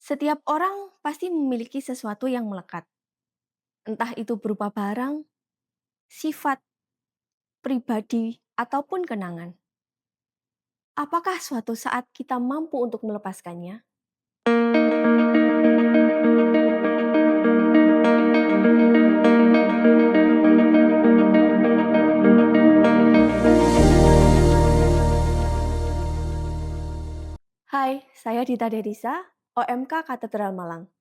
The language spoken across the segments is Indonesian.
Setiap orang pasti memiliki sesuatu yang melekat, entah itu berupa barang, sifat, pribadi, ataupun kenangan. Apakah suatu saat kita mampu untuk melepaskannya? Hai, saya Dita Derisa, OMK Katedral Malang.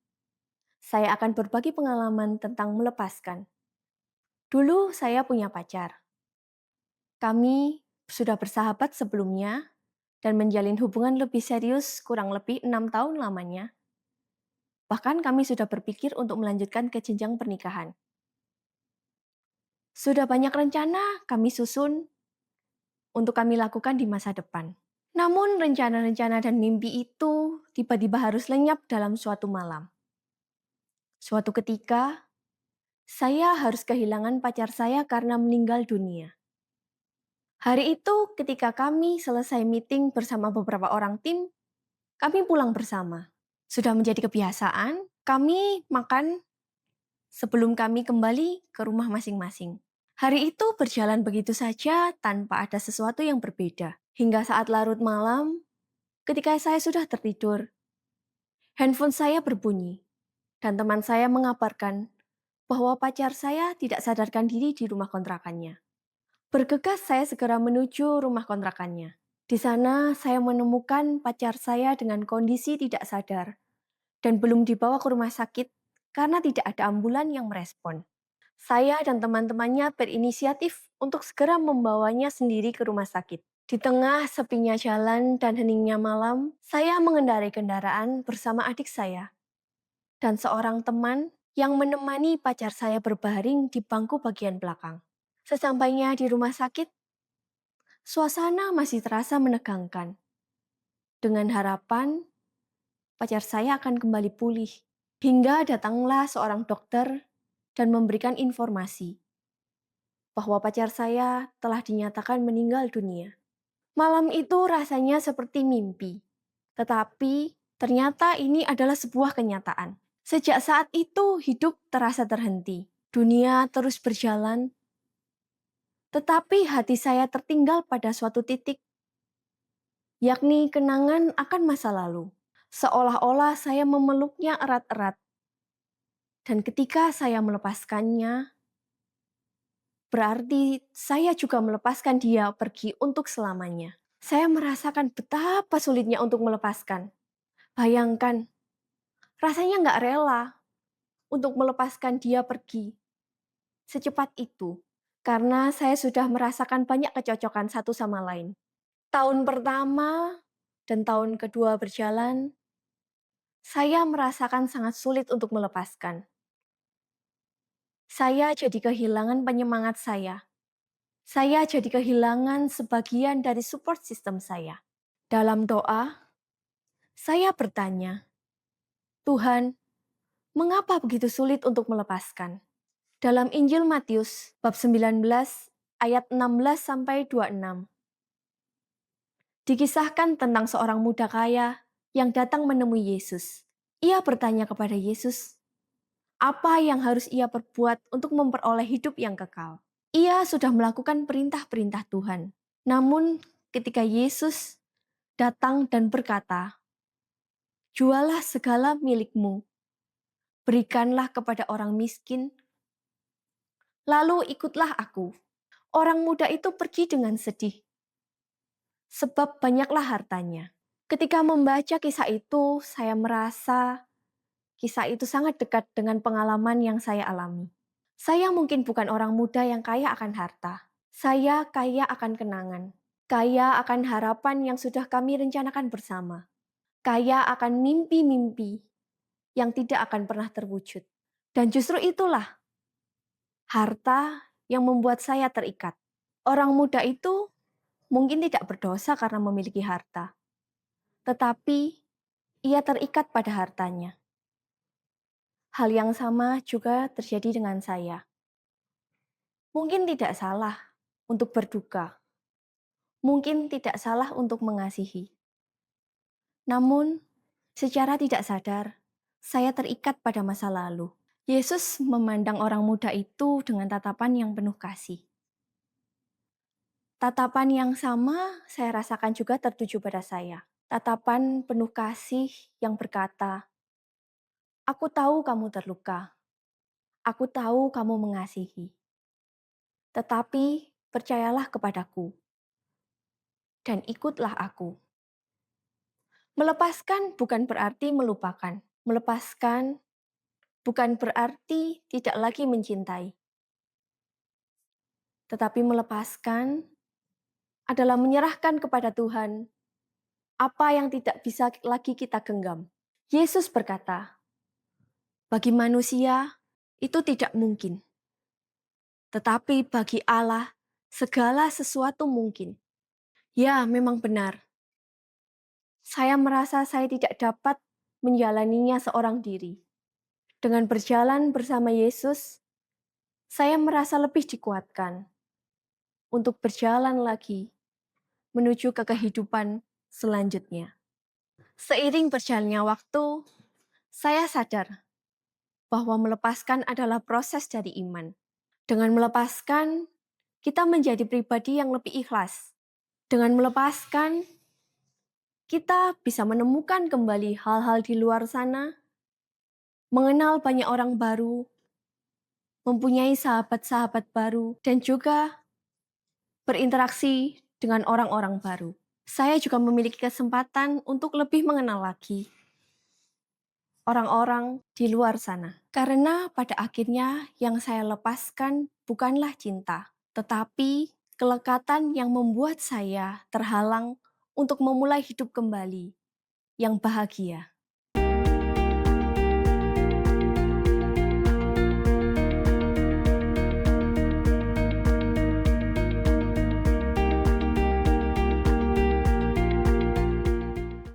Saya akan berbagi pengalaman tentang melepaskan. Dulu saya punya pacar. Kami sudah bersahabat sebelumnya dan menjalin hubungan lebih serius kurang lebih 6 tahun lamanya. Bahkan kami sudah berpikir untuk melanjutkan ke jenjang pernikahan. Sudah banyak rencana kami susun untuk kami lakukan di masa depan. Namun rencana-rencana dan mimpi itu tiba-tiba harus lenyap dalam suatu malam. Suatu ketika, saya harus kehilangan pacar saya karena meninggal dunia. Hari itu ketika kami selesai meeting bersama beberapa orang tim, kami pulang bersama. Sudah menjadi kebiasaan, kami makan sebelum kami kembali ke rumah masing-masing. Hari itu berjalan begitu saja tanpa ada sesuatu yang berbeda. Hingga saat larut malam, ketika saya sudah tertidur, handphone saya berbunyi dan teman saya mengabarkan bahwa pacar saya tidak sadarkan diri di rumah kontrakannya. Bergegas saya segera menuju rumah kontrakannya. Di sana saya menemukan pacar saya dengan kondisi tidak sadar dan belum dibawa ke rumah sakit karena tidak ada ambulan yang merespon. Saya dan teman-temannya berinisiatif untuk segera membawanya sendiri ke rumah sakit. Di tengah sepinya jalan dan heningnya malam, saya mengendarai kendaraan bersama adik saya dan seorang teman yang menemani pacar saya berbaring di bangku bagian belakang. Sesampainya di rumah sakit, suasana masih terasa menegangkan. Dengan harapan pacar saya akan kembali pulih. Hingga datanglah seorang dokter dan memberikan informasi bahwa pacar saya telah dinyatakan meninggal dunia. Malam itu rasanya seperti mimpi, tetapi ternyata ini adalah sebuah kenyataan. Sejak saat itu hidup terasa terhenti. Dunia terus berjalan, tetapi hati saya tertinggal pada suatu titik, yakni kenangan akan masa lalu. Seolah-olah saya memeluknya erat-erat, dan ketika saya melepaskannya, berarti saya juga melepaskan dia pergi untuk selamanya. Saya merasakan betapa sulitnya untuk melepaskan. Bayangkan, rasanya nggak rela untuk melepaskan dia pergi secepat itu. Karena saya sudah merasakan banyak kecocokan satu sama lain. Tahun pertama dan tahun kedua berjalan, saya merasakan sangat sulit untuk melepaskan. Saya jadi kehilangan penyemangat saya. Saya jadi kehilangan sebagian dari support system saya. Dalam doa, saya bertanya, Tuhan, mengapa begitu sulit untuk melepaskan? Dalam Injil Matius bab 19 ayat 16 sampai 26, dikisahkan tentang seorang muda kaya yang datang menemui Yesus. Ia bertanya kepada Yesus, apa yang harus ia perbuat untuk memperoleh hidup yang kekal? Ia sudah melakukan perintah-perintah Tuhan. Namun ketika Yesus datang dan berkata, jualah segala milikmu, berikanlah kepada orang miskin, lalu ikutlah aku. Orang muda itu pergi dengan sedih, sebab banyaklah hartanya. Ketika membaca kisah itu, saya merasa kisah itu sangat dekat dengan pengalaman yang saya alami. Saya mungkin bukan orang muda yang kaya akan harta. Saya kaya akan kenangan. Kaya akan harapan yang sudah kami rencanakan bersama. Kaya akan mimpi-mimpi yang tidak akan pernah terwujud. Dan justru itulah harta yang membuat saya terikat. Orang muda itu mungkin tidak berdosa karena memiliki harta, tetapi ia terikat pada hartanya. Hal yang sama juga terjadi dengan saya. Mungkin tidak salah untuk berduka, mungkin tidak salah untuk mengasihi. Namun, Secara tidak sadar, saya terikat pada masa lalu. Yesus memandang orang muda itu dengan tatapan yang penuh kasih. Tatapan yang sama saya rasakan juga tertuju pada saya. Tatapan penuh kasih yang berkata, "Aku tahu kamu terluka, aku tahu kamu mengasihi, tetapi percayalah kepadaku dan ikutlah aku." Melepaskan bukan berarti melupakan. Melepaskan bukan berarti tidak lagi mencintai. Tetapi melepaskan adalah menyerahkan kepada Tuhan apa yang tidak bisa lagi kita genggam. Yesus berkata, bagi manusia itu tidak mungkin. Tetapi bagi Allah, segala sesuatu mungkin. Ya, memang benar. Saya merasa saya tidak dapat menjalaninya seorang diri. Dengan berjalan bersama Yesus, saya merasa lebih dikuatkan untuk berjalan lagi menuju ke kehidupan selanjutnya. Seiring berjalannya waktu, saya sadar bahwa melepaskan adalah proses dari iman. Dengan melepaskan, kita menjadi pribadi yang lebih ikhlas. Dengan melepaskan, kita bisa menemukan kembali hal-hal di luar sana, mengenal banyak orang baru, mempunyai sahabat-sahabat baru, dan juga berinteraksi dengan orang-orang baru. Saya juga memiliki kesempatan untuk lebih mengenal lagi orang-orang di luar sana. Karena pada akhirnya yang saya lepaskan bukanlah cinta, tetapi kelekatan yang membuat saya terhalang untuk memulai hidup kembali yang bahagia.